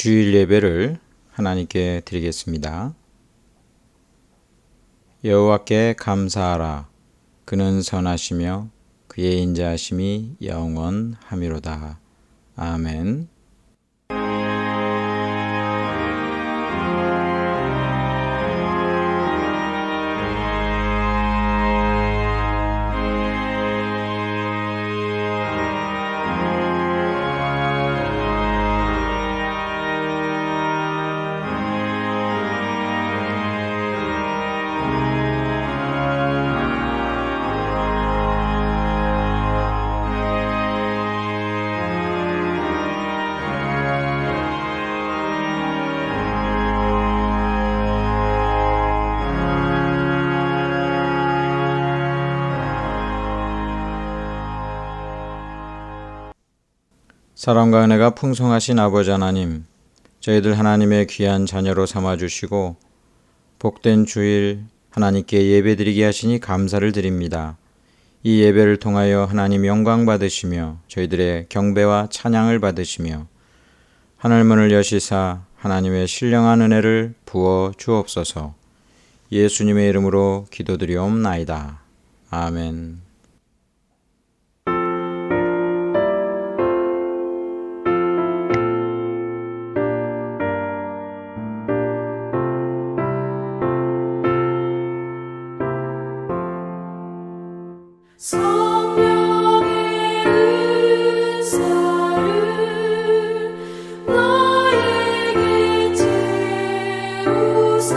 주일 예배를 하나님께 드리겠습니다. 여호와께 감사하라. 그는 선하시며 그의 인자하심이 영원하미로다. 아멘. 사랑과 은혜가 풍성하신 아버지 하나님, 저희들 하나님의 귀한 자녀로 삼아주시고 복된 주일 하나님께 예배드리게 하시니 감사를 드립니다. 이 예배를 통하여 하나님 영광 받으시며 저희들의 경배와 찬양을 받으시며 하늘문을 여시사 하나님의 신령한 은혜를 부어 주옵소서. 예수님의 이름으로 기도드리옵나이다. 아멘. 성령의 은사를 너에게 채우사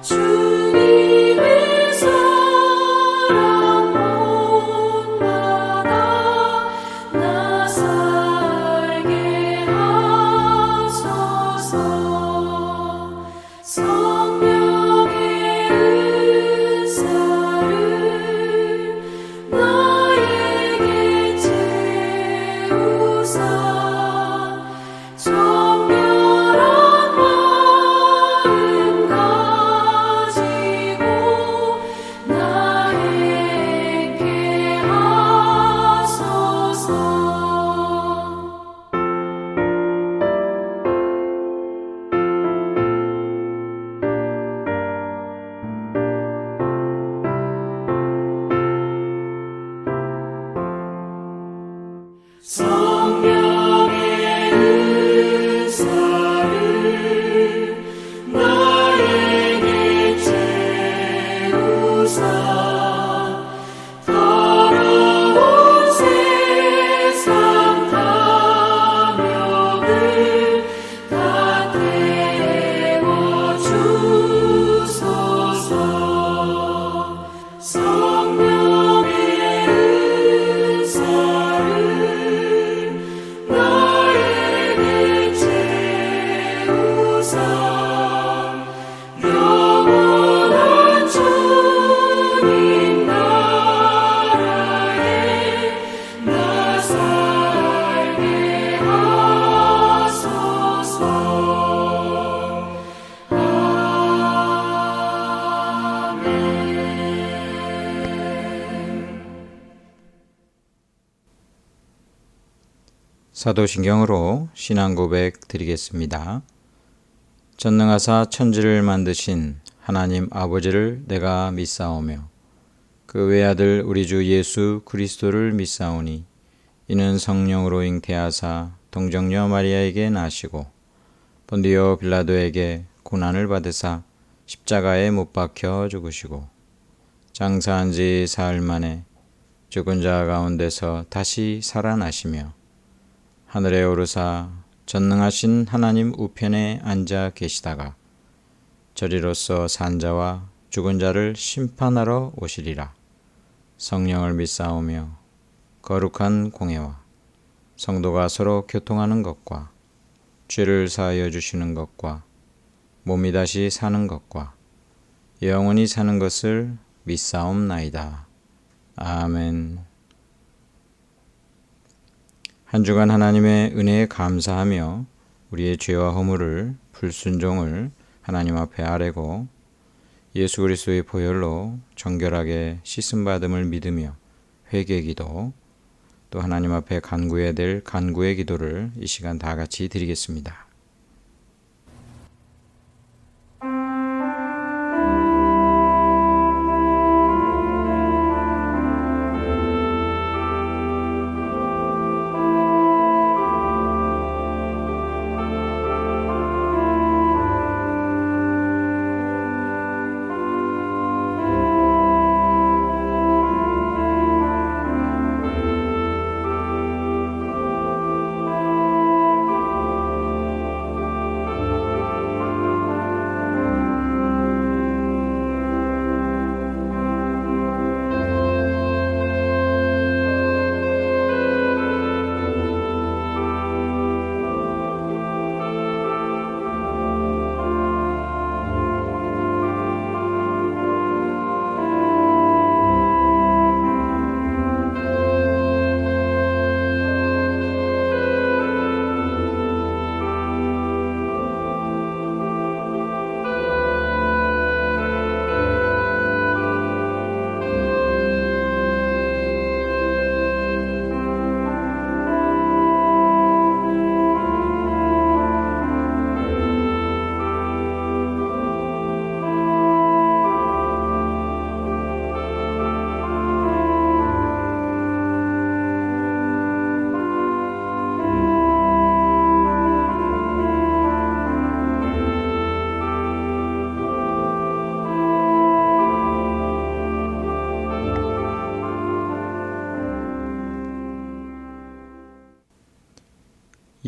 주님의 사랑 본받아 나 살게 하소서. 성령의 은사를 너에게 채우사 정결한 마음 가지고 나에게 하소서. 성령의 은사를 나에게 채우사 더러운 세상 탐욕을 다 태워주소서. 성령의 은사를 너에게 채우사 영원한 주님 나라에 나 살게 하소서. 사도신경으로 신앙고백 드리겠습니다. 전능하사 천지를 만드신 하나님 아버지를 내가 믿사오며 그 외아들 우리 주 예수 그리스도를 믿사오니 이는 성령으로 잉태하사 동정녀 마리아에게 나시고 본디오 빌라도에게 고난을 받으사 십자가에 못 박혀 죽으시고 장사한 지 사흘 만에 죽은 자 가운데서 다시 살아나시며 하늘에 오르사 전능하신 하나님 우편에 앉아 계시다가 저리로서 산자와 죽은 자를 심판하러 오시리라. 성령을 믿사오며 거룩한 공회와 성도가 서로 교통하는 것과 죄를 사하여 주시는 것과 몸이 다시 사는 것과 영원히 사는 것을 믿사옵나이다. 아멘. 한 주간 하나님의 은혜에 감사하며 우리의 죄와 허물을 불순종을 하나님 앞에 아뢰고 예수 그리스도의 보혈로 정결하게 씻음받음을 믿으며 회개기도 또 하나님 앞에 간구해야 될 간구의 기도를 이 시간 다 같이 드리겠습니다.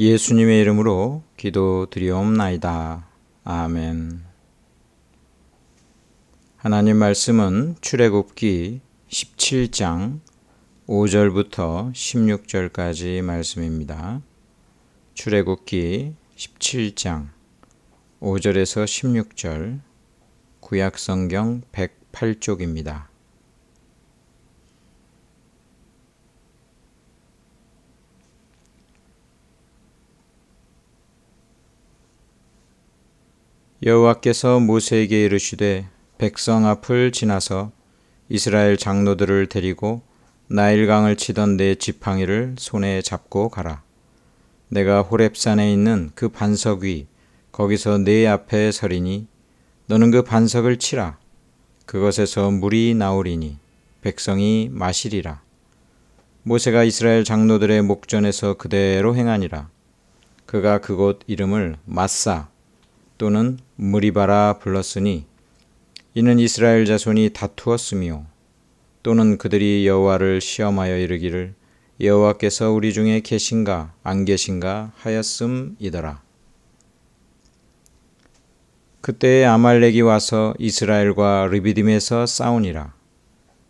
예수님의 이름으로 기도드리옵나이다. 아멘. 하나님 말씀은 출애굽기 17장 5절부터 16절까지 말씀입니다. 출애굽기 17장 5절에서 16절, 구약성경 108쪽입니다. 여호와께서 모세에게 이르시되 백성 앞을 지나서 이스라엘 장로들을 데리고 나일강을 치던 내 지팡이를 손에 잡고 가라. 내가 호렙산에 있는 그 반석 위 거기서 내 앞에 서리니 너는 그 반석을 치라. 그것에서 물이 나오리니 백성이 마시리라. 모세가 이스라엘 장로들의 목전에서 그대로 행하니라. 그가 그곳 이름을 마사 또는 무리바라 불렀으니 이는 이스라엘 자손이 다투었으며 또는 그들이 여호와를 시험하여 이르기를 여호와께서 우리 중에 계신가 안 계신가 하였음이더라. 그때에 아말렉이 와서 이스라엘과 르비딤에서 싸우니라.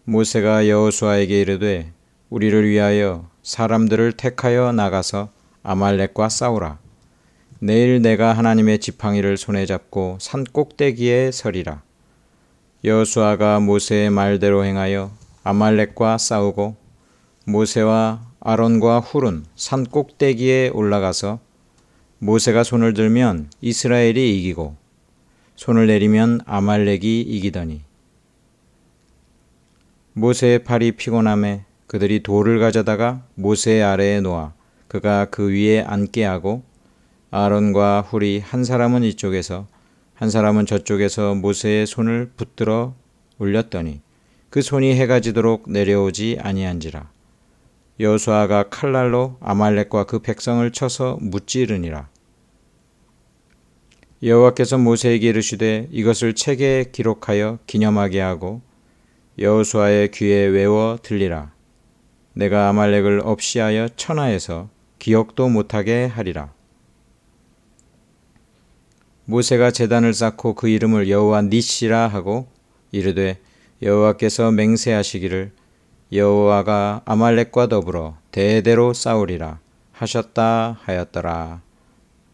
모세가 여호수아에게 이르되 우리를 위하여 사람들을 택하여 나가서 아말렉과 싸우라. 내일 내가 하나님의 지팡이를 손에 잡고 산 꼭대기에 서리라. 여호수아가 모세의 말대로 행하여 아말렉과 싸우고 모세와 아론과 훌은 산 꼭대기에 올라가서 모세가 손을 들면 이스라엘이 이기고 손을 내리면 아말렉이 이기더니 모세의 팔이 피곤함에 그들이 돌을 가져다가 모세 아래에 놓아 그가 그 위에 앉게 하고 아론과 훌이 한 사람은 이쪽에서 한 사람은 저쪽에서 모세의 손을 붙들어 올렸더니 그 손이 해가 지도록 내려오지 아니한지라. 여호수아가 칼날로 아말렉과 그 백성을 쳐서 무찌르니라. 여호와께서 모세에게 이르시되 이것을 책에 기록하여 기념하게 하고 여호수아의 귀에 외워 들리라. 내가 아말렉을 없이하여 천하에서 기억도 못하게 하리라. 모세가 제단을 쌓고 그 이름을 여호와 니시라 하고 이르되 여호와께서 맹세하시기를 여호와가 아말렉과 더불어 대대로 싸우리라 하셨다 하였더라.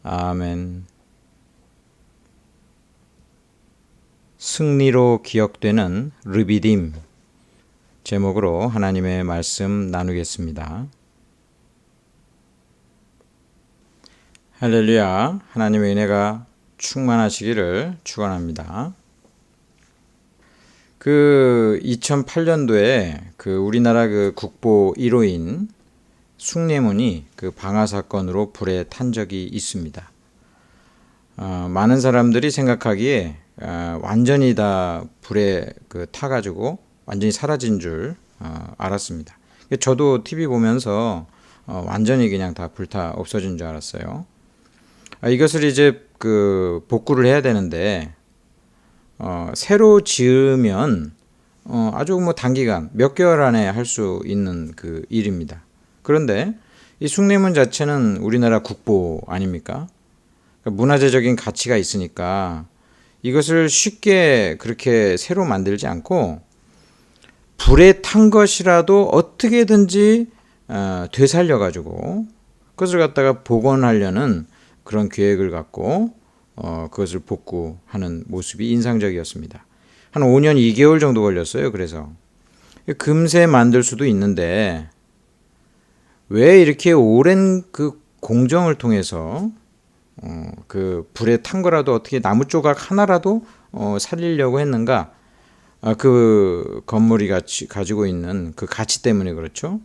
아멘. 승리로 기억되는 르비딤 제목으로 하나님의 말씀 나누겠습니다. 할렐루야. 하나님의 은혜가 충만하시기를 축원합니다. 2008년도에 우리나라 국보 1호인 숭례문이 그 방화 사건으로 불에 탄 적이 있습니다. 많은 사람들이 생각하기에 완전히 다 불에 타가지고 완전히 사라진 줄 알았습니다. 저도 TV 보면서 완전히 그냥 다 불타 없어진 줄 알았어요. 이것을 이제 복구를 해야 되는데 새로 지으면 아주 단기간 몇 개월 안에 할 수 있는 일입니다. 그런데 이 숭례문 자체는 우리나라 국보 아닙니까? 문화재적인 가치가 있으니까 이것을 쉽게 그렇게 새로 만들지 않고 불에 탄 것이라도 어떻게든지 되살려 가지고 그것을 갖다가 복원하려는 그런 계획을 갖고 그것을 복구하는 모습이 인상적이었습니다. 한 5년 2개월 정도 걸렸어요. 그래서 금세 만들 수도 있는데 왜 이렇게 오랜 공정을 통해서 불에 탄 거라도 어떻게 나무 조각 하나라도 살리려고 했는가? 그 건물이 가지고 있는 그 가치 때문에 그렇죠.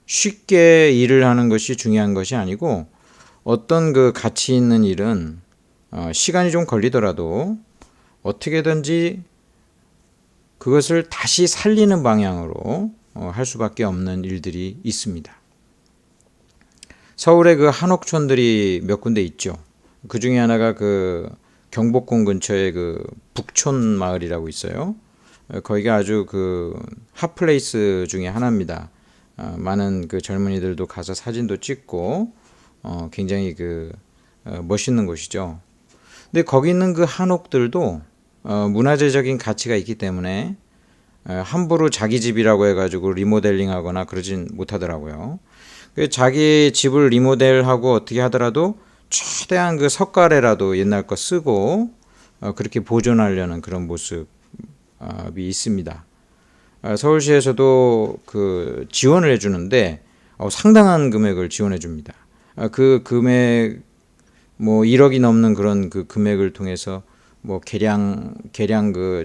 쉽게 일을 하는 것이 중요한 것이 아니고 어떤 가치 있는 일은 시간이 좀 걸리더라도 어떻게든지 그것을 다시 살리는 방향으로 할 수밖에 없는 일들이 있습니다. 서울에 한옥촌들이 몇 군데 있죠. 그 중에 하나가 경복궁 근처에 북촌 마을이라고 있어요. 거기가 아주 핫플레이스 중에 하나입니다. 많은 젊은이들도 가서 사진도 찍고 굉장히 멋있는 곳이죠. 근데 거기 있는 한옥들도 문화재적인 가치가 있기 때문에 함부로 자기 집이라고 해가지고 리모델링하거나 그러진 못하더라고요. 자기 집을 리모델하고 어떻게 하더라도 최대한 석가래라도 옛날 거 쓰고 그렇게 보존하려는 그런 모습이 있습니다. 서울시에서도 지원을 해주는데 상당한 금액을 지원해 줍니다. 그 금액 1억이 넘는 그런 금액을 통해서 개량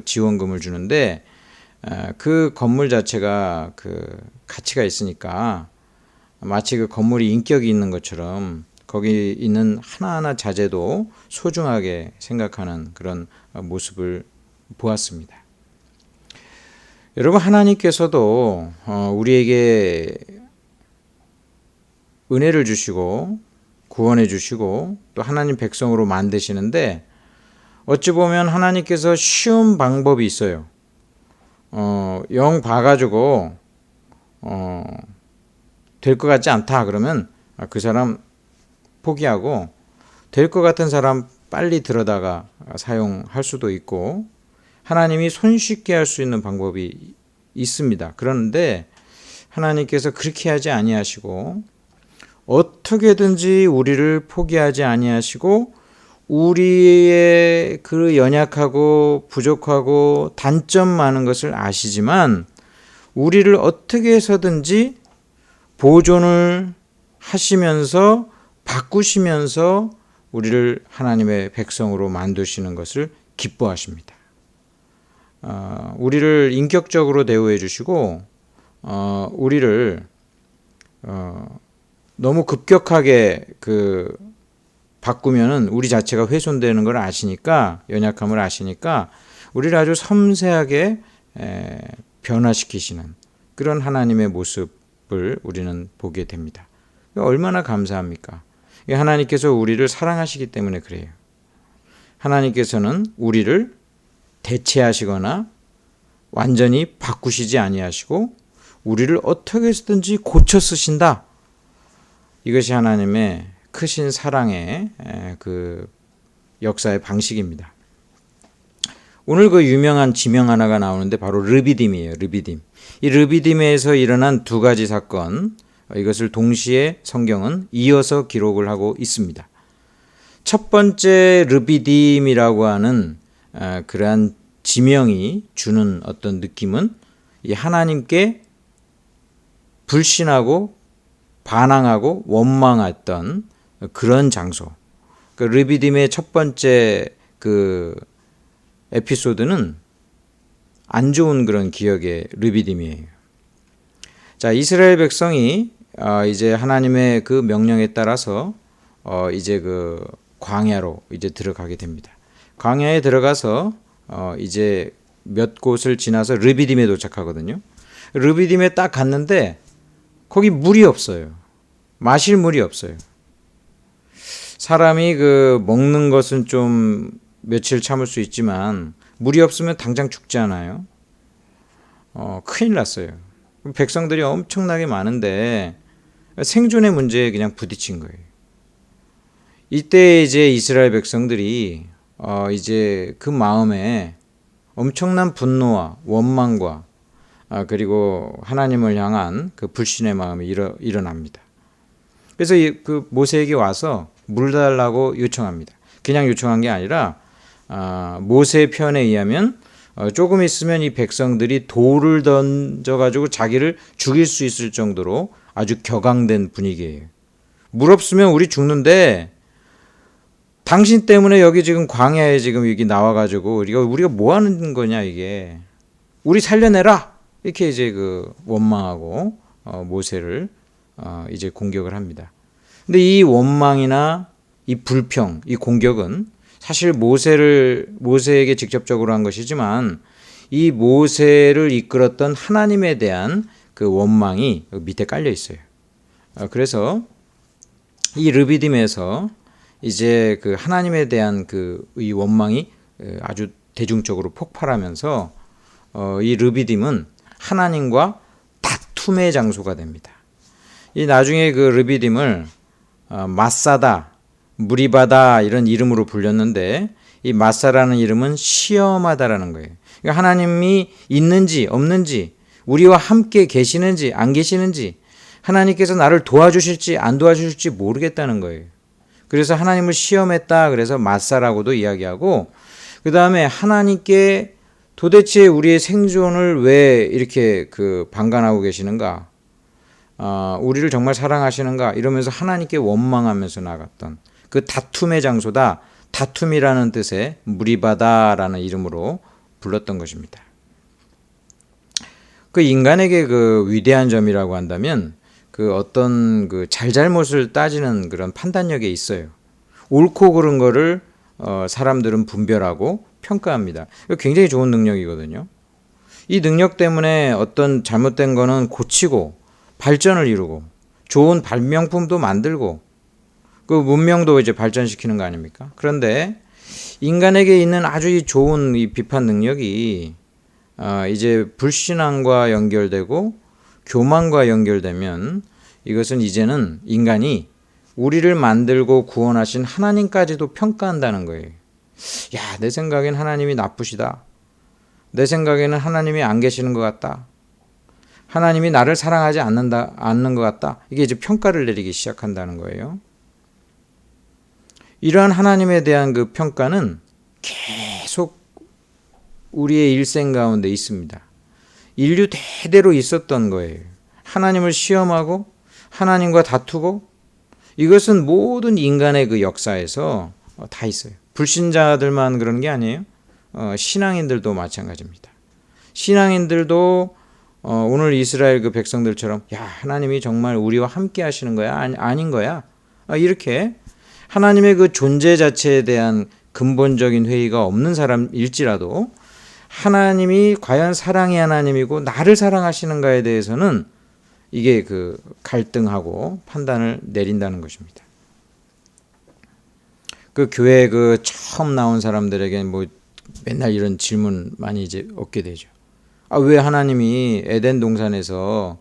지원금을 주는데 그 건물 자체가 가치가 있으니까 마치 건물이 인격이 있는 것처럼 거기 있는 하나하나 자재도 소중하게 생각하는 그런 모습을 보았습니다. 여러분, 하나님께서도 우리에게 은혜를 주시고 구원해 주시고 또 하나님 백성으로 만드시는데 어찌 보면 하나님께서 쉬운 방법이 있어요. 영 봐가지고 될 것 같지 않다 그러면 그 사람 포기하고 될 것 같은 사람 빨리 들어다가 사용할 수도 있고 하나님이 손쉽게 할 수 있는 방법이 있습니다. 그런데 하나님께서 그렇게 하지 아니하시고 어떻게든지 우리를 포기하지 아니하시고 우리의 연약하고 부족하고 단점 많은 것을 아시지만 우리를 어떻게 해서든지 보존을 하시면서 바꾸시면서 우리를 하나님의 백성으로 만드시는 것을 기뻐하십니다. 우리를 인격적으로 대우해 주시고 우리를 너무 급격하게 바꾸면은 우리 자체가 훼손되는 걸 아시니까 연약함을 아시니까 우리를 아주 섬세하게 변화시키시는 그런 하나님의 모습을 우리는 보게 됩니다. 얼마나 감사합니까? 하나님께서 우리를 사랑하시기 때문에 그래요. 하나님께서는 우리를 대체하시거나 완전히 바꾸시지 아니하시고 우리를 어떻게 해서든지 고쳐 쓰신다. 이것이 하나님의 크신 사랑의 역사의 방식입니다. 오늘 유명한 지명 하나가 나오는데 바로 르비딤이에요. 르비딤. 이 르비딤에서 일어난 두 가지 사건, 이것을 동시에 성경은 이어서 기록을 하고 있습니다. 첫 번째 르비딤이라고 하는 그러한 지명이 주는 어떤 느낌은 이 하나님께 불신하고 반항하고 원망했던 그런 장소. 르비딤의 첫 번째 에피소드는 안 좋은 그런 기억의 르비딤이에요. 자, 이스라엘 백성이 이제 하나님의 그 명령에 따라서 이제 그 광야로 이제 들어가게 됩니다. 광야에 들어가서 이제 몇 곳을 지나서 르비딤에 도착하거든요. 르비딤에 딱 갔는데 거기 물이 없어요. 마실 물이 없어요. 사람이 그 먹는 것은 좀 며칠 참을 수 있지만 물이 없으면 당장 죽지 않아요. 큰일 났어요. 백성들이 엄청나게 많은데 생존의 문제에 그냥 부딪힌 거예요. 이때 이제 이스라엘 백성들이 이제 그 마음에 엄청난 분노와 원망과 그리고 하나님을 향한 그 불신의 마음이 일어납니다. 그래서 그 모세에게 와서 물 달라고 요청합니다. 그냥 요청한 게 아니라 모세의 표현에 의하면 조금 있으면 이 백성들이 돌을 던져가지고 자기를 죽일 수 있을 정도로 아주 격앙된 분위기예요. 물 없으면 우리 죽는데 당신 때문에 여기 지금 광야에 지금 여기 나와가지고 우리가 뭐 하는 거냐 이게. 우리 살려내라. 이렇게 이제 그 원망하고 모세를 이제 공격을 합니다. 근데 이 원망이나 이 불평, 이 공격은 사실 모세에게 직접적으로 한 것이지만 이 모세를 이끌었던 하나님에 대한 그 원망이 밑에 깔려 있어요. 그래서 이 르비딤에서 이제 그 하나님에 대한 이 원망이 아주 대중적으로 폭발하면서 이 르비딤은 하나님과 다툼의 장소가 됩니다. 이 나중에 그 르비딤을 마사다, 무리바다 이런 이름으로 불렸는데 이 마사라는 이름은 시험하다라는 거예요. 그러니까 하나님이 있는지 없는지, 우리와 함께 계시는지 안 계시는지, 하나님께서 나를 도와주실지 안 도와주실지 모르겠다는 거예요. 그래서 하나님을 시험했다. 그래서 마사라고도 이야기하고, 그 다음에 하나님께 도대체 우리의 생존을 왜 이렇게 방관하고 계시는가? 우리를 정말 사랑하시는가? 이러면서 하나님께 원망하면서 나갔던 그 다툼의 장소다. 다툼이라는 뜻의 무리바다라는 이름으로 불렀던 것입니다. 그 인간에게 그 위대한 점이라고 한다면 그 어떤 그 잘잘못을 따지는 그런 판단력에 있어요. 옳고 그른 거를 사람들은 분별하고 평가합니다. 굉장히 좋은 능력이거든요. 이 능력 때문에 어떤 잘못된 거는 고치고 발전을 이루고 좋은 발명품도 만들고 그 문명도 이제 발전시키는 거 아닙니까? 그런데 인간에게 있는 아주 좋은 이 비판 능력이 이제 불신앙과 연결되고 교만과 연결되면 이것은 이제는 인간이 우리를 만들고 구원하신 하나님까지도 평가한다는 거예요. 야, 내 생각엔 하나님이 나쁘시다. 내 생각에는 하나님이 안 계시는 것 같다. 하나님이 나를 사랑하지 않는 것 같다. 이게 이제 평가를 내리기 시작한다는 거예요. 이러한 하나님에 대한 그 평가는 계속 우리의 일생 가운데 있습니다. 인류 대대로 있었던 거예요. 하나님을 시험하고 하나님과 다투고 이것은 모든 인간의 그 역사에서 다 있어요. 불신자들만 그런 게 아니에요. 신앙인들도 마찬가지입니다. 신앙인들도 오늘 이스라엘 그 백성들처럼 야, 하나님이 정말 우리와 함께 하시는 거야? 아닌 거야? 이렇게 하나님의 그 존재 자체에 대한 근본적인 회의가 없는 사람일지라도 하나님이 과연 사랑의 하나님이고 나를 사랑하시는가에 대해서는 이게 그 갈등하고 판단을 내린다는 것입니다. 그 교회 그 처음 나온 사람들에게 뭐 맨날 이런 질문 많이 이제 얻게 되죠. 왜 하나님이 에덴 동산에서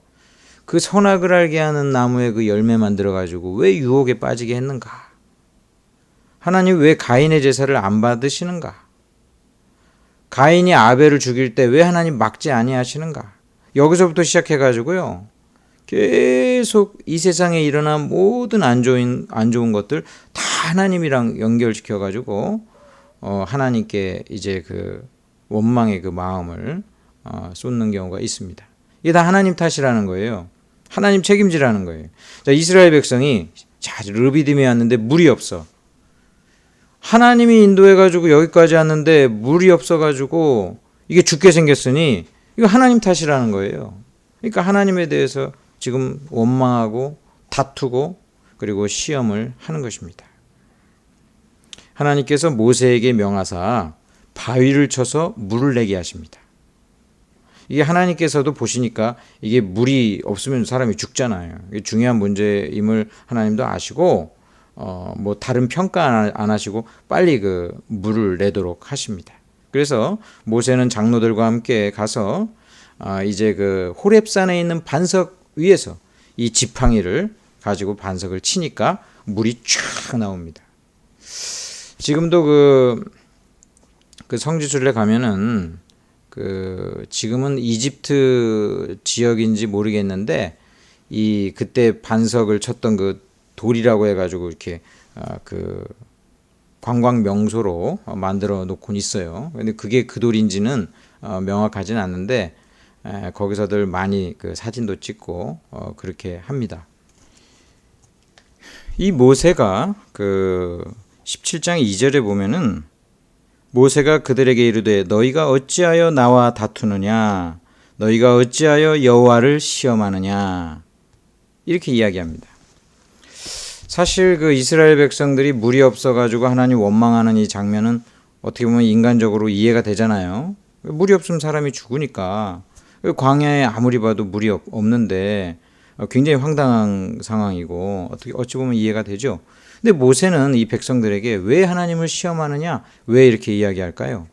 그 선악을 알게 하는 나무의 그 열매 만들어 가지고 왜 유혹에 빠지게 했는가? 하나님 왜 가인의 제사를 안 받으시는가? 가인이 아벨을 죽일 때 왜 하나님 막지 아니하시는가? 여기서부터 시작해 가지고요. 계속 이 세상에 일어난 모든 안 좋은 것들 다 하나님이랑 연결시켜 가지고 하나님께 이제 그 원망의 그 마음을 쏟는 경우가 있습니다. 이게 다 하나님 탓이라는 거예요. 하나님 책임지라는 거예요. 자, 이스라엘 백성이 르비딤에 왔는데 물이 없어. 하나님이 인도해가지고 여기까지 왔는데 물이 없어가지고 이게 죽게 생겼으니 이거 하나님 탓이라는 거예요. 그러니까 하나님에 대해서 지금 원망하고 다투고 그리고 시험을 하는 것입니다. 하나님께서 모세에게 명하사 바위를 쳐서 물을 내게 하십니다. 이게 하나님께서도 보시니까 이게 물이 없으면 사람이 죽잖아요. 이게 중요한 문제임을 하나님도 아시고 뭐 다른 평가 안 하시고 빨리 그 물을 내도록 하십니다. 그래서 모세는 장로들과 함께 가서 이제 그 호렙산에 있는 반석 위에서 이 지팡이를 가지고 반석을 치니까 물이 쫙 나옵니다. 지금도 그 성지순례 가면은 지금은 이집트 지역인지 모르겠는데 그때 반석을 쳤던 그 돌이라고 해가지고 이렇게 그 관광 명소로 만들어 놓곤 있어요. 근데 그게 그 돌인지는 명확하진 않는데 거기서들 많이 그 사진도 찍고 그렇게 합니다. 이 모세가 그 17장 2절에 보면은 모세가 그들에게 이르되 너희가 어찌하여 나와 다투느냐 너희가 어찌하여 여호와를 시험하느냐 이렇게 이야기합니다. 사실 그 이스라엘 백성들이 물이 없어가지고 하나님 원망하는 이 장면은 어떻게 보면 인간적으로 이해가 되잖아요. 물이 없으면 사람이 죽으니까 광야에 아무리 봐도 물이 없는데 굉장히 황당한 상황이고 어찌 보면 이해가 되죠. 근데 모세는 이 백성들에게 왜 하나님을 시험하느냐 왜 이렇게 이야기할까요?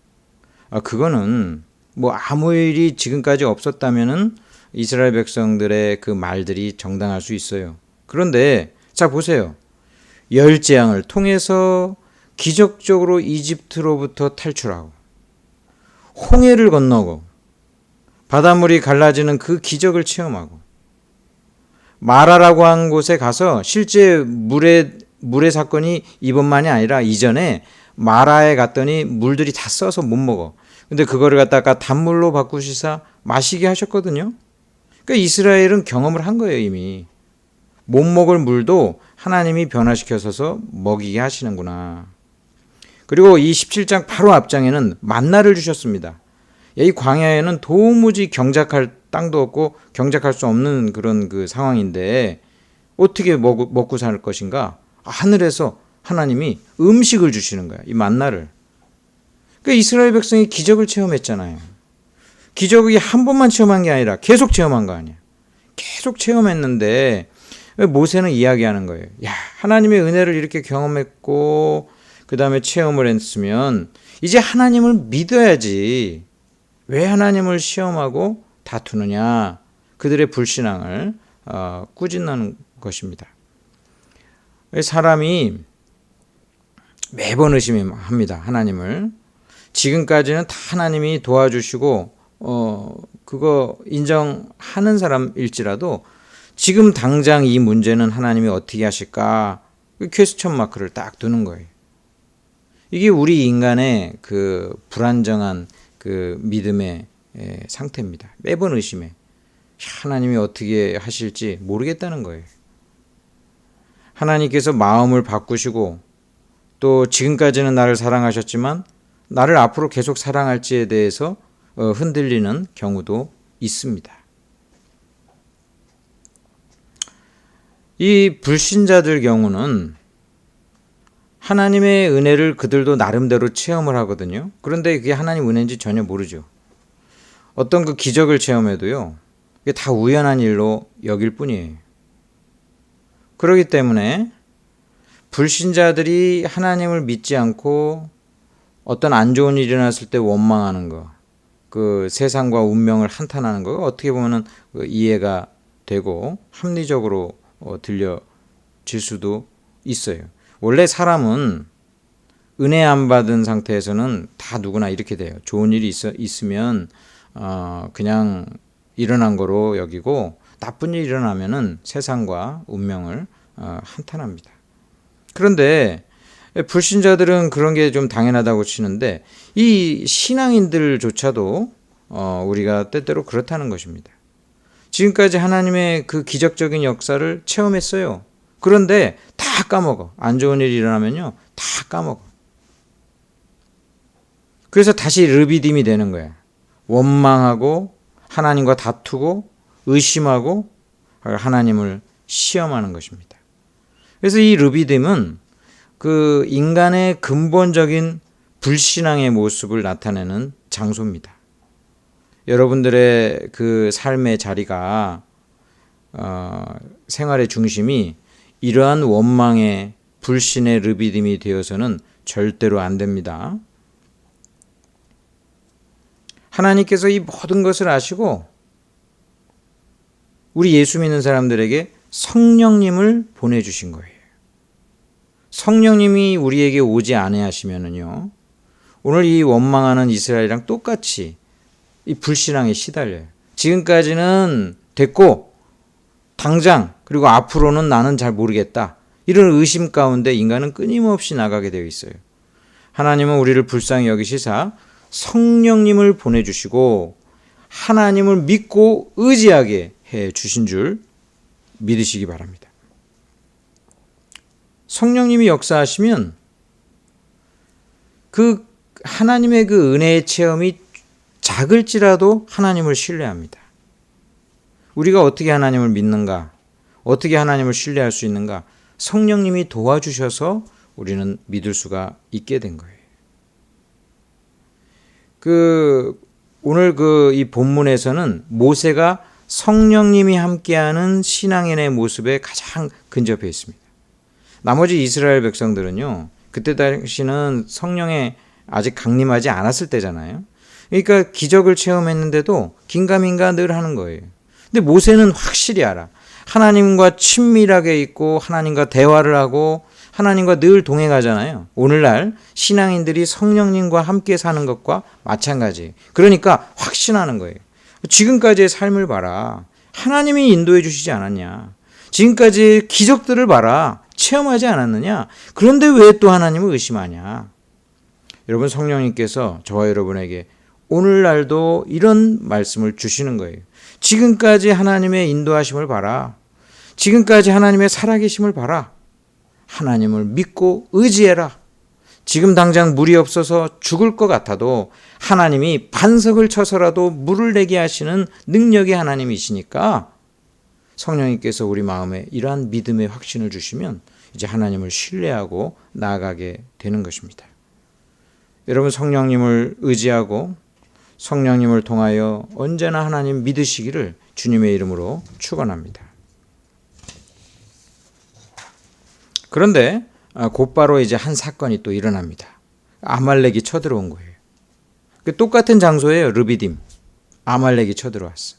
그거는 뭐 아무 일이 지금까지 없었다면은 이스라엘 백성들의 그 말들이 정당할 수 있어요. 그런데 자 보세요. 열 재앙을 통해서 기적적으로 이집트로부터 탈출하고 홍해를 건너고 바닷물이 갈라지는 그 기적을 체험하고 마라라고 한 곳에 가서 실제 물의 사건이 이번만이 아니라 이전에 마라에 갔더니 물들이 다 써서 못 먹어. 근데 그거를 갖다가 단물로 바꾸시사 마시게 하셨거든요. 그러니까 이스라엘은 경험을 한 거예요, 이미. 못 먹을 물도 하나님이 변화시켜서 먹이게 하시는구나. 그리고 이 17장 바로 앞장에는 만나를 주셨습니다. 이 광야에는 도무지 경작할 땅도 없고 경작할 수 없는 그런 그 상황인데 어떻게 먹고 살 것인가? 하늘에서 하나님이 음식을 주시는 거야. 이 만나를. 그러니까 이스라엘 백성이 기적을 체험했잖아요. 기적이 한 번만 체험한 게 아니라 계속 체험한 거 아니야. 계속 체험했는데 모세는 이야기하는 거예요. 야, 하나님의 은혜를 이렇게 경험했고 그 다음에 체험을 했으면 이제 하나님을 믿어야지. 왜 하나님을 시험하고 다투느냐. 그들의 불신앙을 꾸짖는 것입니다. 사람이 매번 의심합니다. 하나님을. 지금까지는 다 하나님이 도와주시고 그거 인정하는 사람일지라도 지금 당장 이 문제는 하나님이 어떻게 하실까? 퀘스천 마크를 딱 두는 거예요. 이게 우리 인간의 그 불안정한 그 믿음의 상태입니다. 매번 의심해. 하나님이 어떻게 하실지 모르겠다는 거예요. 하나님께서 마음을 바꾸시고 또 지금까지는 나를 사랑하셨지만 나를 앞으로 계속 사랑할지에 대해서 흔들리는 경우도 있습니다. 이 불신자들 경우는 하나님의 은혜를 그들도 나름대로 체험을 하거든요. 그런데 그게 하나님 은혜인지 전혀 모르죠. 어떤 그 기적을 체험해도요. 이게 다 우연한 일로 여길 뿐이에요. 그렇기 때문에 불신자들이 하나님을 믿지 않고 어떤 안 좋은 일이 일어났을 때 원망하는 거, 그 세상과 운명을 한탄하는 거가 어떻게 보면 이해가 되고 합리적으로 들려질 수도 있어요. 원래 사람은 은혜 안 받은 상태에서는 다 누구나 이렇게 돼요. 좋은 일이 있으면 그냥 일어난 거로 여기고 나쁜 일이 일어나면은 세상과 운명을 한탄합니다. 그런데 불신자들은 그런 게 좀 당연하다고 치는데 이 신앙인들조차도 우리가 때때로 그렇다는 것입니다. 지금까지 하나님의 그 기적적인 역사를 체험했어요. 그런데 다 까먹어. 안 좋은 일이 일어나면요. 다 까먹어. 그래서 다시 르비딤이 되는 거야. 원망하고 하나님과 다투고 의심하고 하나님을 시험하는 것입니다. 그래서 이 르비딤은 그 인간의 근본적인 불신앙의 모습을 나타내는 장소입니다. 여러분들의 그 삶의 자리가 생활의 중심이 이러한 원망의 불신의 르비딤이 되어서는 절대로 안 됩니다. 하나님께서 이 모든 것을 아시고 우리 예수 믿는 사람들에게 성령님을 보내주신 거예요. 성령님이 우리에게 오지 아니하시면은요, 오늘 이 원망하는 이스라엘이랑 똑같이 이 불신앙에 시달려요. 지금까지는 됐고 당장 그리고 앞으로는 나는 잘 모르겠다. 이런 의심 가운데 인간은 끊임없이 나가게 되어 있어요. 하나님은 우리를 불쌍히 여기시사 성령님을 보내주시고 하나님을 믿고 의지하게 해 주신 줄 믿으시기 바랍니다. 성령님이 역사하시면 그 하나님의 그 은혜의 체험이 작을지라도 하나님을 신뢰합니다. 우리가 어떻게 하나님을 믿는가? 어떻게 하나님을 신뢰할 수 있는가? 성령님이 도와주셔서 우리는 믿을 수가 있게 된 거예요. 오늘 이 본문에서는 모세가 성령님이 함께하는 신앙인의 모습에 가장 근접해 있습니다. 나머지 이스라엘 백성들은요, 그때 당시는 성령에 아직 강림하지 않았을 때잖아요. 그러니까 기적을 체험했는데도 긴가민가 늘 하는 거예요. 근데 모세는 확실히 알아. 하나님과 친밀하게 있고 하나님과 대화를 하고 하나님과 늘 동행하잖아요. 오늘날 신앙인들이 성령님과 함께 사는 것과 마찬가지예요. 그러니까 확신하는 거예요. 지금까지의 삶을 봐라. 하나님이 인도해 주시지 않았냐. 지금까지 기적들을 봐라. 체험하지 않았느냐. 그런데 왜 또 하나님을 의심하냐. 여러분, 성령님께서 저와 여러분에게 오늘날도 이런 말씀을 주시는 거예요. 지금까지 하나님의 인도하심을 봐라. 지금까지 하나님의 살아계심을 봐라. 하나님을 믿고 의지해라. 지금 당장 물이 없어서 죽을 것 같아도 하나님이 반석을 쳐서라도 물을 내게 하시는 능력의 하나님이시니까 성령님께서 우리 마음에 이러한 믿음의 확신을 주시면 이제 하나님을 신뢰하고 나아가게 되는 것입니다. 여러분, 성령님을 의지하고 성령님을 통하여 언제나 하나님 믿으시기를 주님의 이름으로 축원합니다. 그런데 곧바로 이제 한 사건이 또 일어납니다. 아말렉이 쳐들어온 거예요. 똑같은 장소에요. 르비딤. 아말렉이 쳐들어왔어.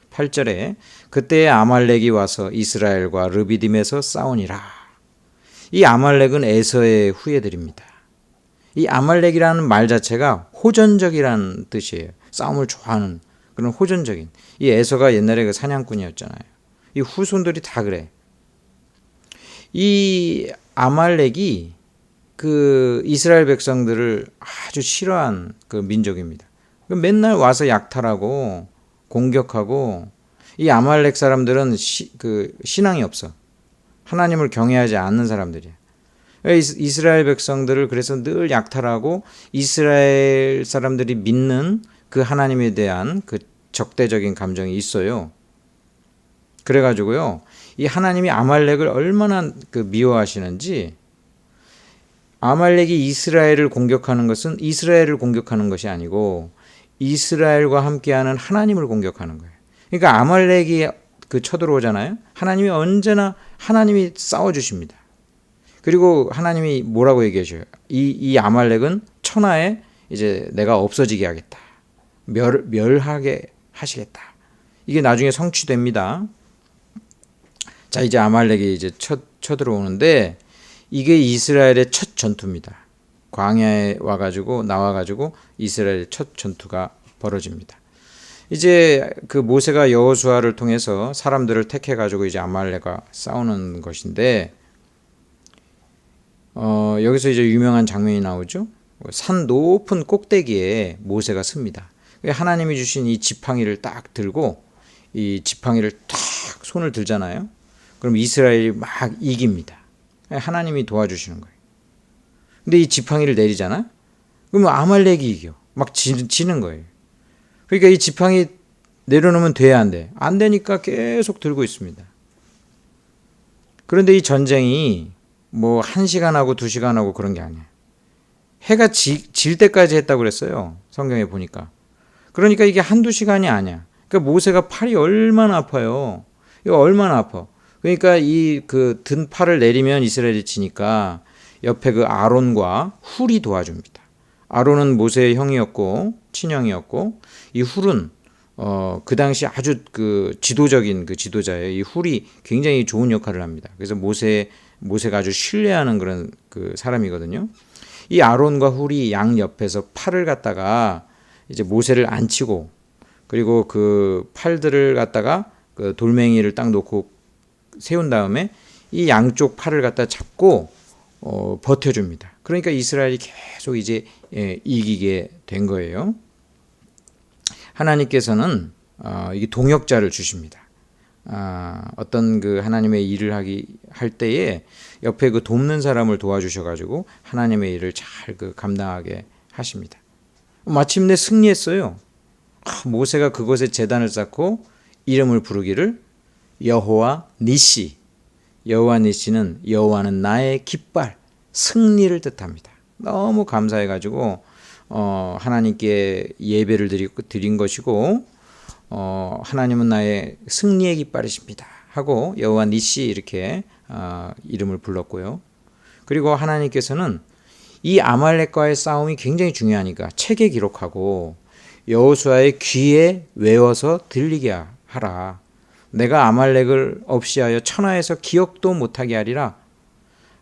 8절에 그때 아말렉이 와서 이스라엘과 르비딤에서 싸우니라. 이 아말렉은 에서의 후예들입니다. 이 아말렉이라는 말 자체가 호전적이라는 뜻이에요. 싸움을 좋아하는 그런 호전적인. 이 에서가 옛날에 그 사냥꾼이었잖아요. 이 후손들이 다 그래. 이 아말렉이 그 이스라엘 백성들을 아주 싫어한 그 민족입니다. 맨날 와서 약탈하고 공격하고, 이 아말렉 사람들은 신앙이 없어. 하나님을 경외하지 않는 사람들이야. 이스라엘 백성들을 그래서 늘 약탈하고 이스라엘 사람들이 믿는 그 하나님에 대한 그 적대적인 감정이 있어요. 그래가지고요, 이 하나님이 아말렉을 얼마나 미워하시는지, 아말렉이 이스라엘을 공격하는 것은 이스라엘을 공격하는 것이 아니고 이스라엘과 함께하는 하나님을 공격하는 거예요. 그러니까 아말렉이 쳐들어오잖아요. 하나님이 언제나 하나님이 싸워주십니다. 그리고 하나님이 뭐라고 얘기하셔요? 이 아말렉은 천하에 이제 내가 없어지게 하겠다. 멸하게 하시겠다. 이게 나중에 성취됩니다. 자, 이제 아말렉이 이제 쳐들어오는데 이게 이스라엘의 첫 전투입니다. 광야에 나와가지고 이스라엘의 첫 전투가 벌어집니다. 이제 그 모세가 여호수아를 통해서 사람들을 택해가지고 이제 아말렉과 싸우는 것인데, 여기서 이제 유명한 장면이 나오죠. 산 높은 꼭대기에 모세가 섭니다. 하나님이 주신 이 지팡이를 딱 들고 이 지팡이를 딱 손을 들잖아요. 그럼 이스라엘이 막 이깁니다. 하나님이 도와주시는 거예요. 근데 이 지팡이를 내리잖아? 그러면 아말렉이 이겨. 막 지는 거예요. 그러니까 이 지팡이 내려놓으면 돼, 안 돼? 안 되니까 계속 들고 있습니다. 그런데 이 전쟁이 뭐 1시간하고 2시간하고 그런 게 아니에요. 해가 질 때까지 했다고 그랬어요. 성경에 보니까. 그러니까 이게 한두 시간이 아니야. 그러니까 모세가 팔이 얼마나 아파요. 이거 얼마나 아파. 그러니까 이 그 든 팔을 내리면 이스라엘이 지니까 옆에 그 아론과 훌이 도와줍니다. 아론은 모세의 형이었고 친형이었고, 이 훌은 그 당시 아주 그 지도적인 그 지도자예요. 이 훌이 굉장히 좋은 역할을 합니다. 그래서 모세가 아주 신뢰하는 그런 그 사람이거든요. 이 아론과 훌이 양 옆에서 팔을 갖다가 이제 모세를 앉히고, 그리고 그 팔들을 갖다가 그 돌멩이를 딱 놓고 세운 다음에 이 양쪽 팔을 갖다 잡고 버텨줍니다. 그러니까 이스라엘이 계속 이제 이기게 된 거예요. 하나님께서는 이게 동역자를 주십니다. 어떤 그 하나님의 일을 할 때에 옆에 그 돕는 사람을 도와주셔가지고 하나님의 일을 잘 그 감당하게 하십니다. 마침내 승리했어요. 모세가 그곳에 제단을 쌓고 이름을 부르기를 여호와 니시. 여호와 니시는 여호와는 나의 깃발, 승리를 뜻합니다. 너무 감사해가지고 하나님께 예배를 드린 것이고, 하나님은 나의 승리의 깃발이십니다 하고 여호와 니시 이렇게 이름을 불렀고요. 그리고 하나님께서는 이 아말렉과의 싸움이 굉장히 중요하니까 책에 기록하고 여호수아의 귀에 외워서 들리게 하라. 내가 아말렉을 없이하여 천하에서 기억도 못하게 하리라.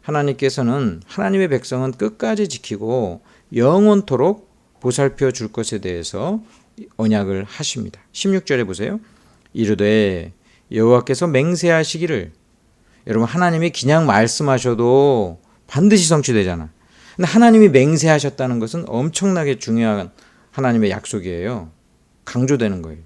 하나님께서는 하나님의 백성은 끝까지 지키고 영원토록 보살펴 줄 것에 대해서 언약을 하십니다. 16절에 보세요. 이르되 여호와께서 맹세하시기를. 여러분, 하나님이 그냥 말씀하셔도 반드시 성취되잖아. 근데 하나님이 맹세하셨다는 것은 엄청나게 중요한 하나님의 약속이에요. 강조되는 거예요.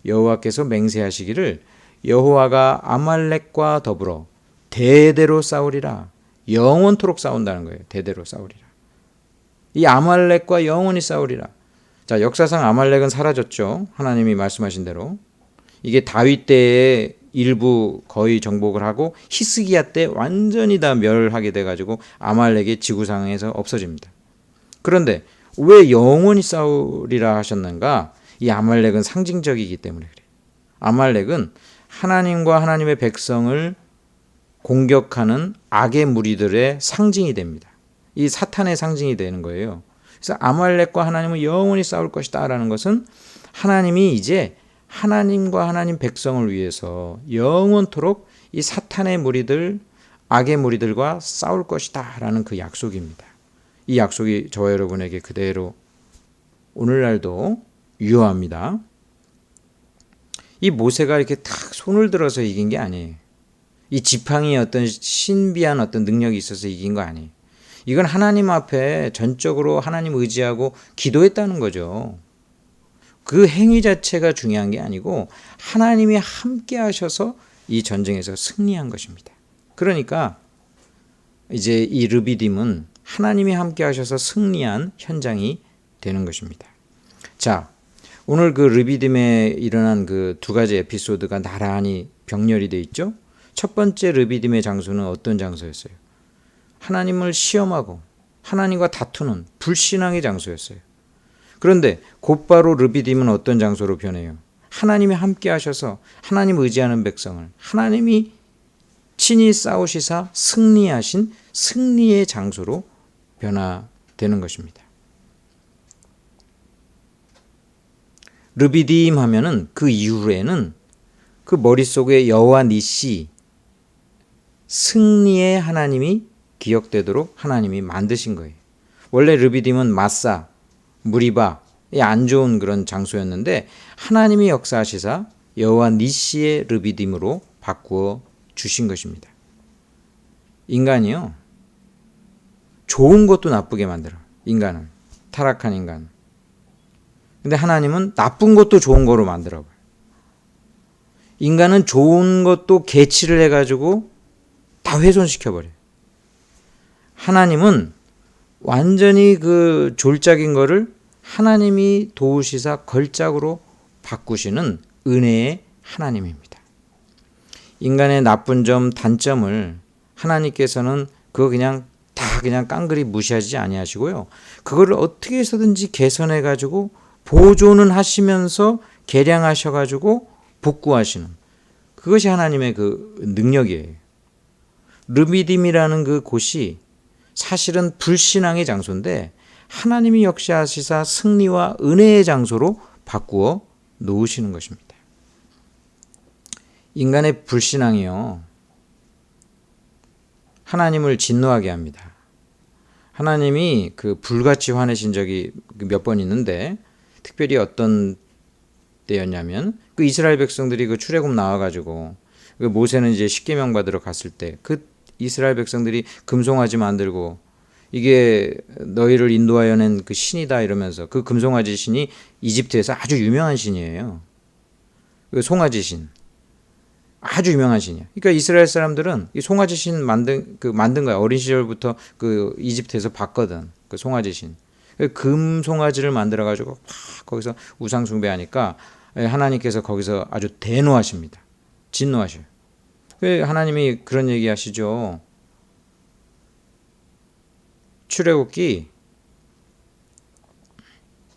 여호와께서 맹세하시기를 여호와가 아말렉과 더불어 대대로 싸우리라. 영원토록 싸운다는 거예요. 대대로 싸우리라. 이 아말렉과 영원히 싸우리라. 자, 역사상 아말렉은 사라졌죠. 하나님이 말씀하신 대로. 이게 다윗 때에 일부 거의 정복을 하고 히스기야 때 완전히 다 멸하게 돼가지고 아말렉이 지구상에서 없어집니다. 그런데 왜 영원히 싸우리라 하셨는가? 이 아말렉은 상징적이기 때문에 그래요. 아말렉은 하나님과 하나님의 백성을 공격하는 악의 무리들의 상징이 됩니다. 이 사탄의 상징이 되는 거예요. 그래서 아말렉과 하나님은 영원히 싸울 것이다 라는 것은 하나님이 이제 하나님과 하나님 백성을 위해서 영원토록 이 사탄의 무리들, 악의 무리들과 싸울 것이다 라는 그 약속입니다. 이 약속이 저와 여러분에게 그대로 오늘날도 유효합니다. 이 모세가 이렇게 탁 손을 들어서 이긴 게 아니에요. 이 지팡이에 어떤 신비한 어떤 능력이 있어서 이긴 거 아니에요. 이건 하나님 앞에 전적으로 하나님 의지하고 기도했다는 거죠. 그 행위 자체가 중요한 게 아니고 하나님이 함께 하셔서 이 전쟁에서 승리한 것입니다. 그러니까 이제 이 르비딤은 하나님이 함께 하셔서 승리한 현장이 되는 것입니다. 자, 오늘 그 르비딤에 일어난 그 두 가지 에피소드가 나란히 병렬이 되어 있죠. 첫 번째 르비딤의 장소는 어떤 장소였어요? 하나님을 시험하고 하나님과 다투는 불신앙의 장소였어요. 그런데 곧바로 르비딤은 어떤 장소로 변해요? 하나님이 함께 하셔서 하나님 의지하는 백성을 하나님이 친히 싸우시사 승리하신 승리의 장소로 변화되는 것입니다. 르비딤 하면은 그 이후에는 그 머릿속에 여호와 니시, 승리의 하나님이 기억되도록 하나님이 만드신 거예요. 원래 르비딤은 마사, 무리바, 안 좋은 그런 장소였는데 하나님이 역사하시사 여호와 니시의 르비딤으로 바꾸어 주신 것입니다. 인간이요, 좋은 것도 나쁘게 만들어. 인간은 타락한 인간. 근데 하나님은 나쁜 것도 좋은 거로 만들어 봐요. 인간은 좋은 것도 개치를 해가지고 다 훼손시켜 버려요. 하나님은 완전히 그 졸작인 거를 하나님이 도우시사 걸작으로 바꾸시는 은혜의 하나님입니다. 인간의 나쁜 점, 단점을 하나님께서는 그거 그냥 다 그냥 깡그리 무시하지 아니하시고요. 그거를 어떻게 해서든지 개선해 가지고 보존은 하시면서 개량하셔 가지고 복구하시는, 그것이 하나님의 그 능력이에요. 르비딤이라는 그 곳이 사실은 불신앙의 장소인데 하나님이 역사하시사 승리와 은혜의 장소로 바꾸어 놓으시는 것입니다. 인간의 불신앙이요, 하나님을 진노하게 합니다. 하나님이 그 불같이 화내신 적이 몇 번 있는데, 특별히 어떤 때였냐면 그 이스라엘 백성들이 그 출애굽 나와가지고 그 모세는 이제 십계명 받으러 갔을 때 그 이스라엘 백성들이 금송아지 만들고 이게 너희를 인도하여 낸 그 신이다 이러면서, 그 금송아지 신이 이집트에서 아주 유명한 신이에요. 그 송아지 신, 아주 유명한 신이야. 그러니까 이스라엘 사람들은 이 송아지 신 만든 거야. 어린 시절부터 그 이집트에서 봤거든. 그 송아지 신. 금 송아지를 만들어 가지고 거기서 우상 숭배하니까 하나님께서 거기서 아주 대노하십니다. 진노하셔요. 하나님이 그런 얘기 하시죠. 출애굽기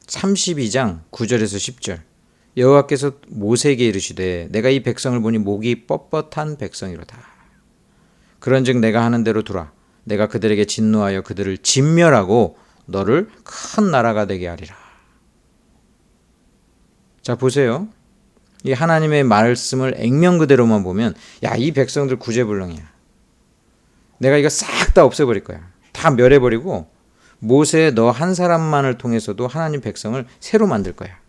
32장 9절에서 10절. 여호와께서 모세에게 이르시되 내가 이 백성을 보니 목이 뻣뻣한 백성이로다. 그런즉 내가 하는 대로 두라. 내가 그들에게 진노하여 그들을 진멸하고 너를 큰 나라가 되게 하리라. 자, 보세요. 이 하나님의 말씀을 액면 그대로만 보면, 야, 이 백성들 구제불능이야. 내가 이거 싹 다 없애버릴 거야. 다 멸해버리고 모세 너 한 사람만을 통해서도 하나님 백성을 새로 만들 거야.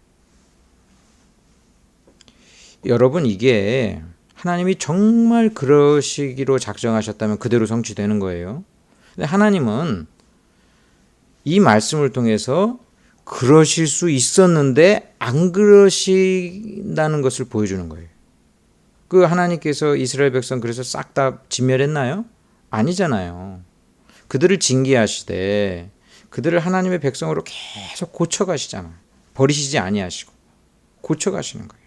여러분, 이게 하나님이 정말 그러시기로 작정하셨다면 그대로 성취되는 거예요. 근데 하나님은 이 말씀을 통해서 그러실 수 있었는데 안 그러신다는 것을 보여주는 거예요. 그 하나님께서 이스라엘 백성 그래서 싹 다 진멸했나요? 아니잖아요. 그들을 징계하시되 그들을 하나님의 백성으로 계속 고쳐가시잖아요. 버리시지 아니하시고 고쳐가시는 거예요.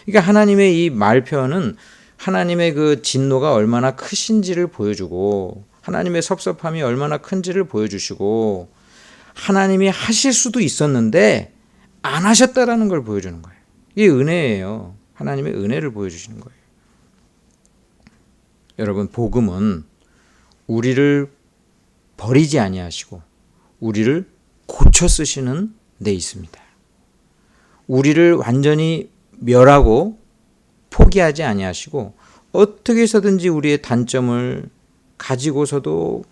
그러니까 하나님의 이 말표현은 하나님의 그 진노가 얼마나 크신지를 보여주고 하나님의 섭섭함이 얼마나 큰지를 보여주시고 하나님이 하실 수도 있었는데 안 하셨다라는 걸 보여주는 거예요. 이게 은혜예요. 하나님의 은혜를 보여주시는 거예요. 여러분, 복음은 우리를 버리지 아니하시고 우리를 고쳐 쓰시는 데 있습니다. 우리를 완전히 멸하고 포기하지 아니하시고 어떻게 해서든지 우리의 단점을 가지고서도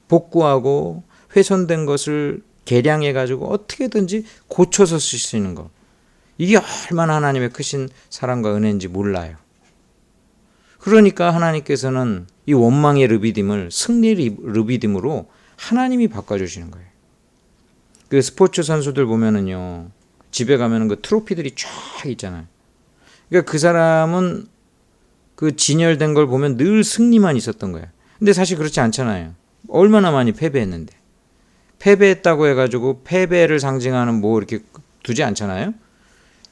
복구하고 훼손된 것을 개량해 가지고 어떻게든지 고쳐서 쓸 수 있는 것, 이게 얼마나 하나님의 크신 사랑과 은혜인지 몰라요. 그러니까 하나님께서는 이 원망의 르비딤을 승리의 르비딤으로 하나님이 바꿔주시는 거예요. 그 스포츠 선수들 보면은요, 집에 가면은 그 트로피들이 쫙 있잖아요. 그러니까 그 사람은 그 진열된 걸 보면 늘 승리만 있었던 거야. 근데 사실 그렇지 않잖아요. 얼마나 많이 패배했는데. 패배했다고 해가지고 패배를 상징하는 뭐 이렇게 두지 않잖아요.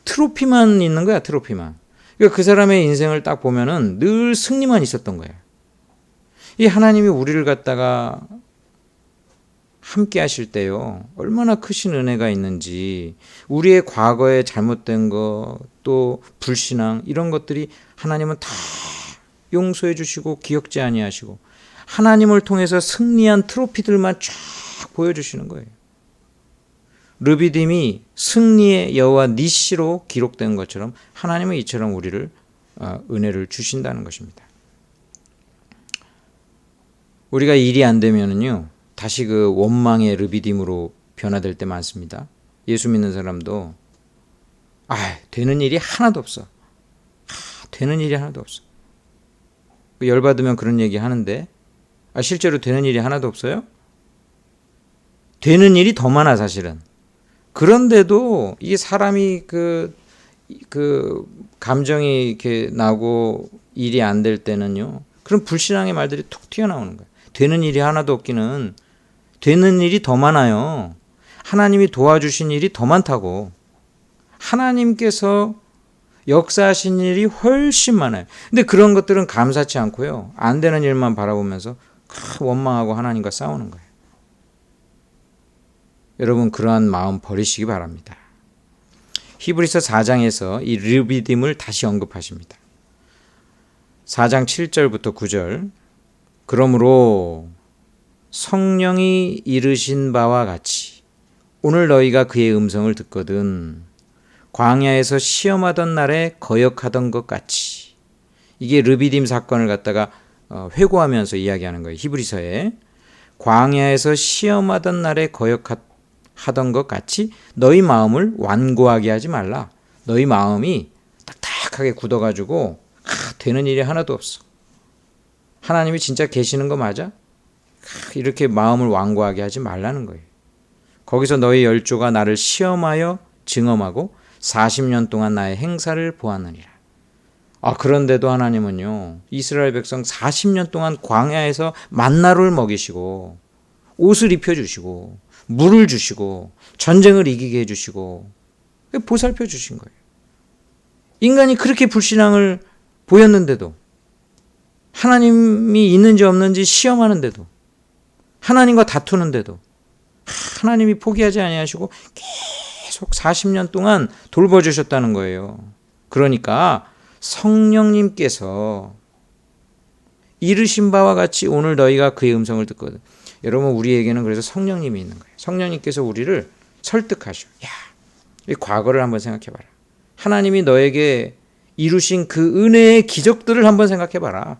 트로피만 있는 거야, 트로피만. 그러니까 그 사람의 인생을 딱 보면은 늘 승리만 있었던 거예요. 이 하나님이 우리를 갖다가 함께 하실 때요, 얼마나 크신 은혜가 있는지, 우리의 과거에 잘못된 것, 또 불신앙, 이런 것들이 하나님은 다 용서해 주시고 기억지 아니하시고 하나님을 통해서 승리한 트로피들만 쫙 보여주시는 거예요. 르비딤이 승리의 여호와 니시로 기록된 것처럼 하나님은 이처럼 우리를 은혜를 주신다는 것입니다. 우리가 일이 안 되면은요, 다시 그 원망의 르비딤으로 변화될 때 많습니다. 예수 믿는 사람도 되는 일이 하나도 없어. 되는 일이 하나도 없어. 열받으면 그런 얘기 하는데 실제로 되는 일이 하나도 없어요? 되는 일이 더 많아, 사실은. 그런데도 이 사람이 그 감정이 이렇게 나고 일이 안 될 때는요, 그런 불신앙의 말들이 툭 튀어나오는 거예요. 되는 일이 하나도 없기는 되는 일이 더 많아요. 하나님이 도와주신 일이 더 많다고. 하나님께서 역사하신 일이 훨씬 많아요. 근데 그런 것들은 감사치 않고요. 안 되는 일만 바라보면서 원망하고 하나님과 싸우는 거예요. 여러분 그러한 마음 버리시기 바랍니다. 히브리서 4장에서 이 르비딤을 다시 언급하십니다. 4장 7절부터 9절. 그러므로 성령이 이르신 바와 같이 오늘 너희가 그의 음성을 듣거든 광야에서 시험하던 날에 거역하던 것 같이. 이게 르비딤 사건을 갖다가 회고하면서 이야기하는 거예요. 히브리서에 광야에서 시험하던 날에 거역하던 것 같이 너희 마음을 완고하게 하지 말라. 너희 마음이 딱딱하게 굳어가지고 되는 일이 하나도 없어. 하나님이 진짜 계시는 거 맞아? 이렇게 마음을 완고하게 하지 말라는 거예요. 거기서 너희 열조가 나를 시험하여 증험하고 40년 동안 나의 행사를 보았느니라. 그런데도 하나님은요, 이스라엘 백성 40년 동안 광야에서 만나를 먹이시고 옷을 입혀주시고 물을 주시고 전쟁을 이기게 해주시고 보살펴 주신 거예요. 인간이 그렇게 불신앙을 보였는데도, 하나님이 있는지 없는지 시험하는데도, 하나님과 다투는데도 하나님이 포기하지 아니하시고 계속 40년 동안 돌봐주셨다는 거예요. 그러니까 성령님께서 이르신 바와 같이 오늘 너희가 그의 음성을 듣거든. 여러분 우리에게는 그래서 성령님이 있는 거예요. 성령님께서 우리를 설득하셔. 이 과거를 한번 생각해봐라. 하나님이 너에게 이루신 그 은혜의 기적들을 한번 생각해봐라.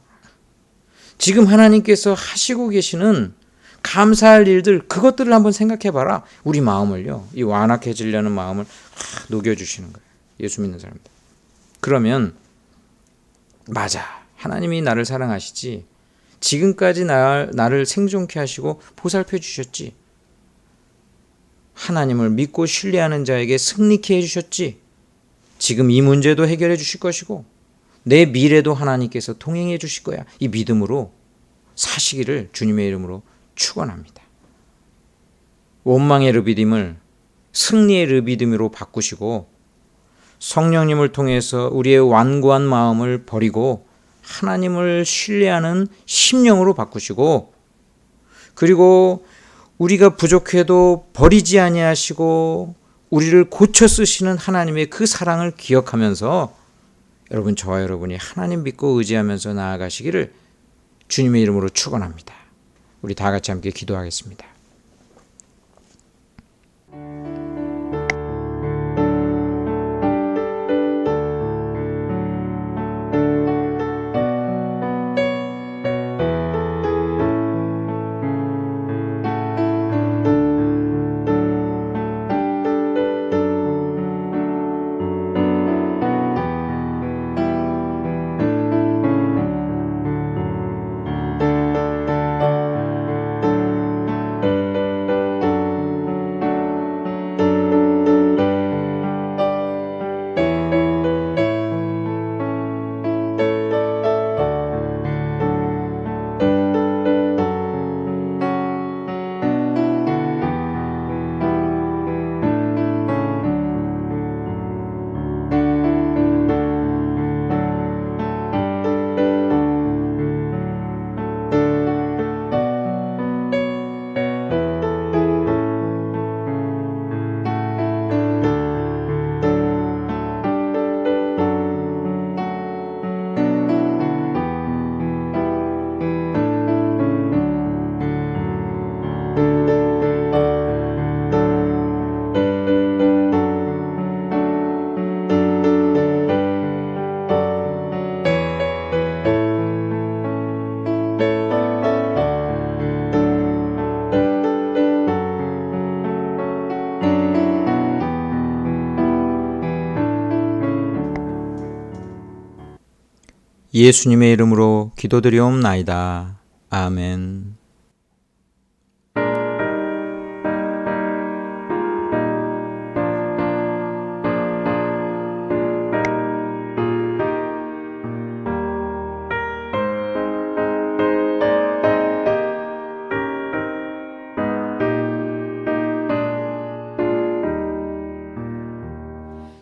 지금 하나님께서 하시고 계시는 감사할 일들, 그것들을 한번 생각해봐라. 우리 마음을요, 이 완악해지려는 마음을 녹여주시는 거예요. 예수 믿는 사람들. 그러면 맞아, 하나님이 나를 사랑하시지, 지금까지 나를 생존케 하시고 보살펴 주셨지, 하나님을 믿고 신뢰하는 자에게 승리케 해주셨지, 지금 이 문제도 해결해 주실 것이고 내 미래도 하나님께서 통행해 주실 거야. 이 믿음으로 사시기를 주님의 이름으로 축원합니다. 원망의 르비딤을 승리의 르비딤으로 바꾸시고 성령님을 통해서 우리의 완고한 마음을 버리고 하나님을 신뢰하는 심령으로 바꾸시고, 그리고 우리가 부족해도 버리지 아니하시고 우리를 고쳐 쓰시는 하나님의 그 사랑을 기억하면서 여러분, 저와 여러분이 하나님 믿고 의지하면서 나아가시기를 주님의 이름으로 축원합니다. 우리 다 같이 함께 기도하겠습니다. 예수님의 이름으로 기도드리옵나이다. 아멘.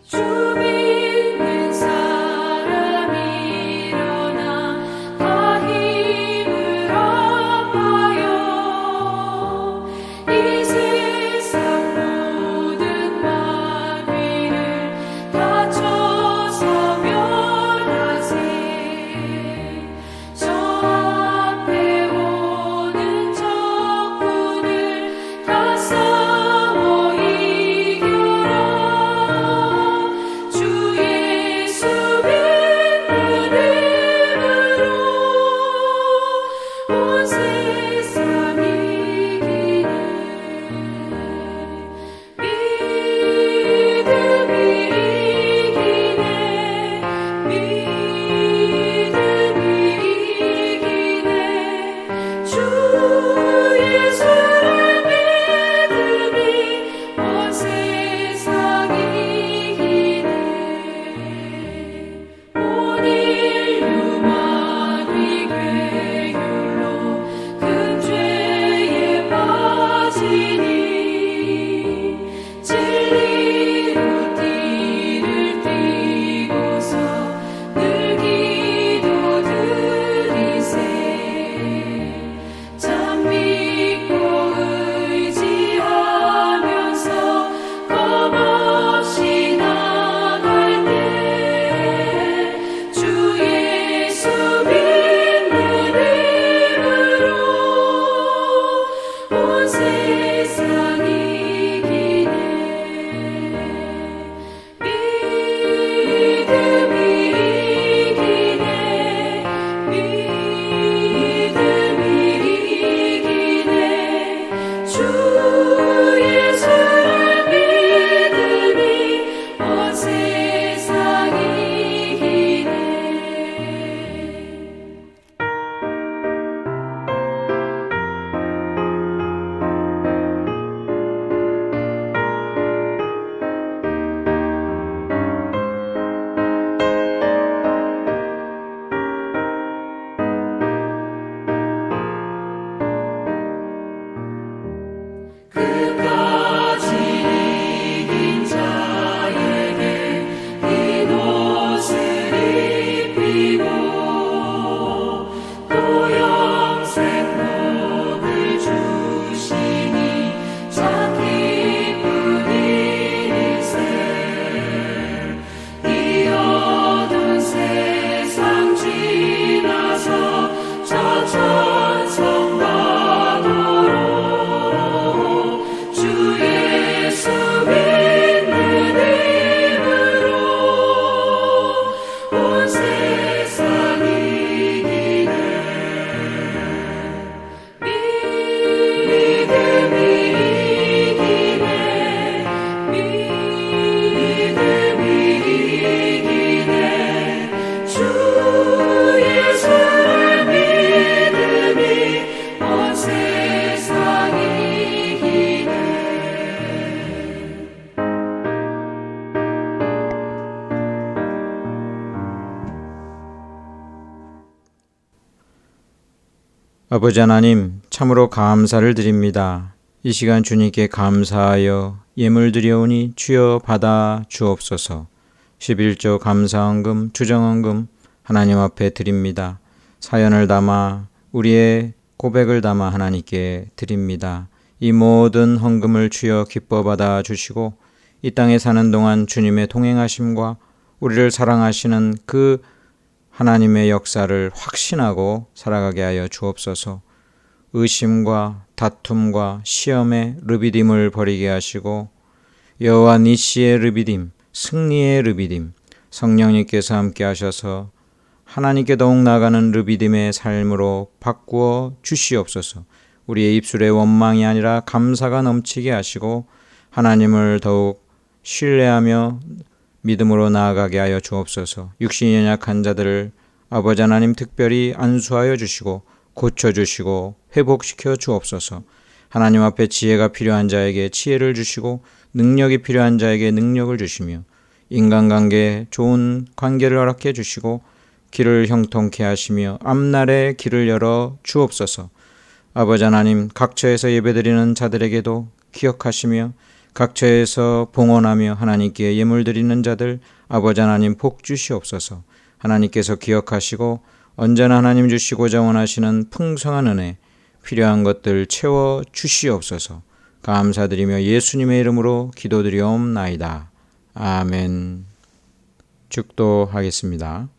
주 믿는 사람 아버지 하나님, 참으로 감사를 드립니다. 이 시간 주님께 감사하여 예물 드려오니 주여 받아 주옵소서. 11조 감사헌금, 주정헌금 하나님 앞에 드립니다. 사연을 담아 우리의 고백을 담아 하나님께 드립니다. 이 모든 헌금을 주여 기뻐 받아 주시고 이 땅에 사는 동안 주님의 동행하심과 우리를 사랑하시는 그 하나님의 역사를 확신하고 살아가게 하여 주옵소서. 의심과 다툼과 시험의 르비딤을 버리게 하시고 여호와 니시의 르비딤, 승리의 르비딤, 성령님께서 함께 하셔서 하나님께 더욱 나아가는 르비딤의 삶으로 바꾸어 주시옵소서. 우리의 입술의 원망이 아니라 감사가 넘치게 하시고 하나님을 더욱 신뢰하며 믿음으로 나아가게 하여 주옵소서. 육신이 연약한 자들을 아버지 하나님 특별히 안수하여 주시고 고쳐주시고 회복시켜 주옵소서. 하나님 앞에 지혜가 필요한 자에게 지혜를 주시고 능력이 필요한 자에게 능력을 주시며 인간관계 좋은 관계를 허락해 주시고 길을 형통케 하시며 앞날에 길을 열어 주옵소서. 아버지 하나님, 각처에서 예배드리는 자들에게도 기억하시며 각처에서 봉헌하며 하나님께 예물 드리는 자들 아버지 하나님 복 주시옵소서. 하나님께서 기억하시고 언제나 하나님 주시고자 원하시는 풍성한 은혜 필요한 것들 채워 주시옵소서. 감사드리며 예수님의 이름으로 기도드리옵나이다. 아멘. 축도하겠습니다.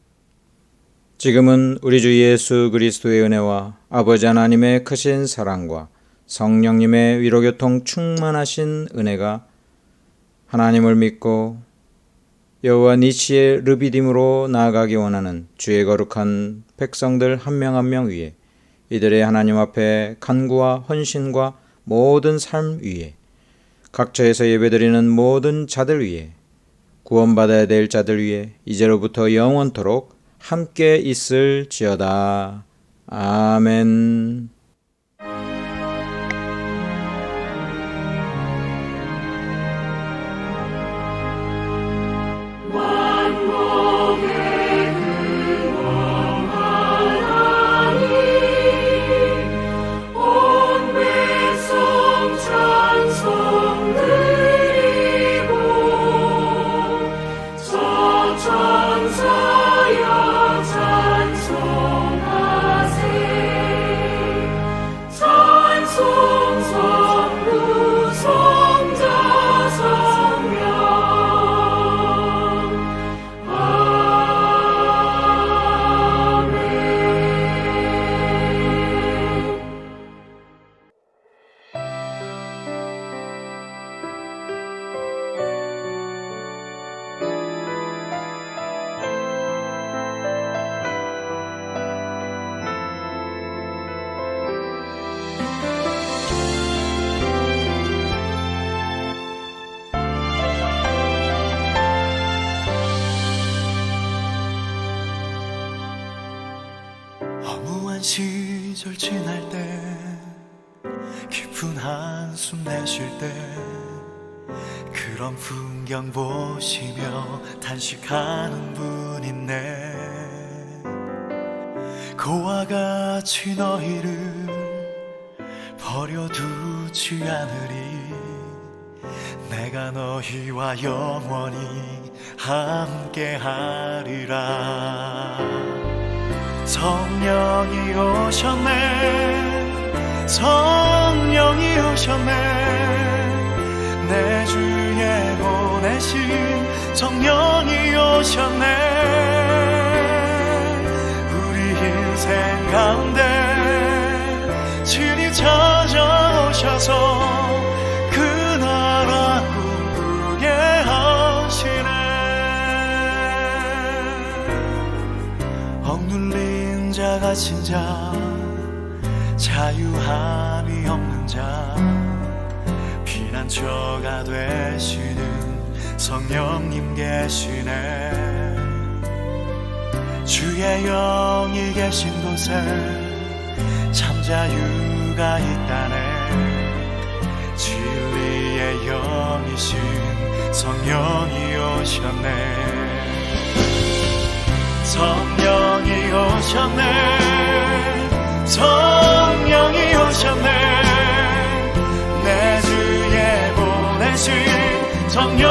지금은 우리 주 예수 그리스도의 은혜와 아버지 하나님의 크신 사랑과 성령님의 위로교통 충만하신 은혜가 하나님을 믿고 여호와 니시의 르비딤으로 나아가기 원하는 주의 거룩한 백성들 한 명 한 명 위에 이들의 하나님 앞에 간구와 헌신과 모든 삶 위에 각처에서 예배드리는 모든 자들 위에 구원받아야 될 자들 위에 이제로부터 영원토록 함께 있을지어다. 아멘. 허무한 시절 지날 때 깊은 한숨 내쉴 때 그런 풍경 보시며 단식하는 분 있네. 그와 같이 너희를 버려두지 않으리. 내가 너희와 영원히 함께하리라. 성령이 오셨네, 성령이 오셨네, 내 주에 보내신 성령이 오셨네. 우리 인생 가운데 친히 찾아오셔서 그 나라 꿈꾸게 하시네. 억눌린 자 갇힌 자 자유함이 없는 자 피난처가 되시는 성령님 계시네. 주의 영이 계신 곳에 참 자유가 있다네. 진리의 영이신 성령이 오셨네. 성령이 오셨네, 성령이 오셨네 내 주에 보내신 성령